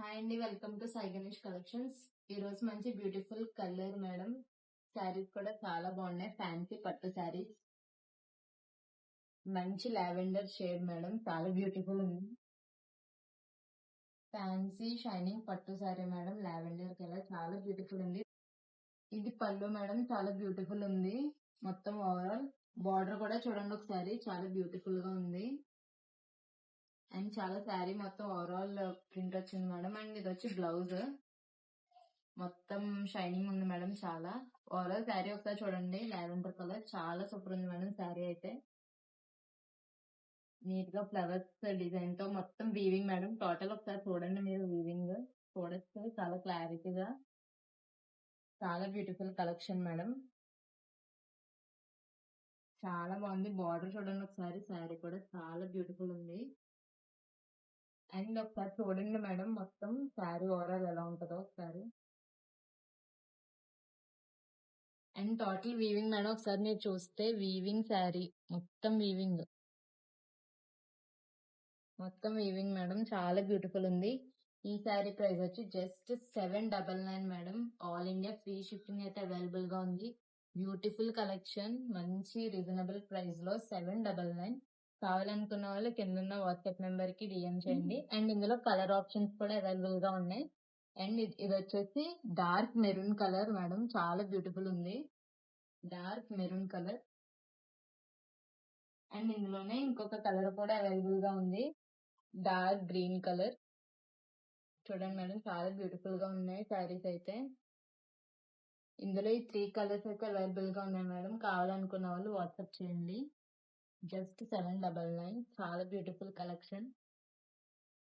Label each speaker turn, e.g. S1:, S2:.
S1: Hi అండి, welcome to Sai Ganesh collections. ఈ రోజు మంచి బ్యూటిఫుల్ కలర్ మేడం. శారీస్ కూడా చాలా బాగున్నాయి. ఫ్యాన్సీ పట్టు శారీస్, మంచి లావెండర్ షేడ్ మేడం, చాలా బ్యూటిఫుల్ ఉంది. ఫ్యాన్సీ షైనింగ్ పట్టు శారీ మేడం, లావెండర్ కలర్ చాలా బ్యూటిఫుల్ ఉంది. ఇది పళ్ళు మేడం, చాలా బ్యూటిఫుల్ ఉంది. మొత్తం ఓవరాల్ బార్డర్ కూడా చూడండి ఒకసారి, చాలా బ్యూటిఫుల్ గా ఉంది. అండ్ చాలా శారీ మొత్తం ఓవరాల్ ప్రింట్ వచ్చింది మేడం. అండ్ ఇది వచ్చి బ్లౌజ్ మొత్తం షైనింగ్ ఉంది మేడం. చాలా ఓవరాల్ శారీ ఒకసారి చూడండి, లావెండర్ కలర్ చాలా సూపర్ ఉంది మేడం. శారీ అయితే నీట్ గా ఫ్లవర్స్ డిజైన్ తో మొత్తం వీవింగ్ మేడం. టోటల్ ఒకసారి చూడండి, మీరు వీవింగ్ చూడొచ్చు చాలా క్లారిటీగా. చాలా బ్యూటిఫుల్ కలెక్షన్ మేడం, చాలా బాగుంది. బార్డర్ చూడండి ఒకసారి, శారీ కూడా చాలా బ్యూటిఫుల్ ఉంది. అండ్ ఒకసారి చూడండి మేడం, మొత్తం శారీ ఓవరాల్ ఎలా ఉంటుందో ఒకసారి. అండ్ టోటల్ వీవింగ్ మేడం, ఒకసారి మీరు చూస్తే వీవింగ్ శారీ మొత్తం వీవింగ్ మేడం, చాలా బ్యూటిఫుల్ ఉంది. ఈ శారీ ప్రైస్ వచ్చి just 799 madam. All India free shipping అయితే అవైలబుల్ గా ఉంది. బ్యూటిఫుల్ కలెక్షన్, మంచి రీజనబుల్ ప్రైస్ లో 799. కావాలనుకున్న వాళ్ళు కింద వాట్సాప్ నెంబర్ కి డిఎం చేయండి. అండ్ ఇందులో కలర్ ఆప్షన్స్ కూడా అవైలబుల్ గా ఉన్నాయి. అండ్ ఇది వచ్చేసి డార్క్ మెరూన్ కలర్ మేడం, చాలా బ్యూటిఫుల్ ఉంది. Dark maroon colour. అండ్ ఇందులోనే ఇంకొక కలర్ కూడా అవైలబుల్ గా ఉంది, డార్క్ గ్రీన్ కలర్. చూడండి మేడం, చాలా బ్యూటిఫుల్ గా ఉన్నాయి శారీస్ అయితే. ఇందులో ఈ 3 కలర్స్ అయితే అవైలబుల్ గా ఉన్నాయి మేడం. కావాలనుకున్న వాళ్ళు వాట్సాప్ చేయండి. జస్ట్ 799, చాలా బ్యూటిఫుల్ కలెక్షన్.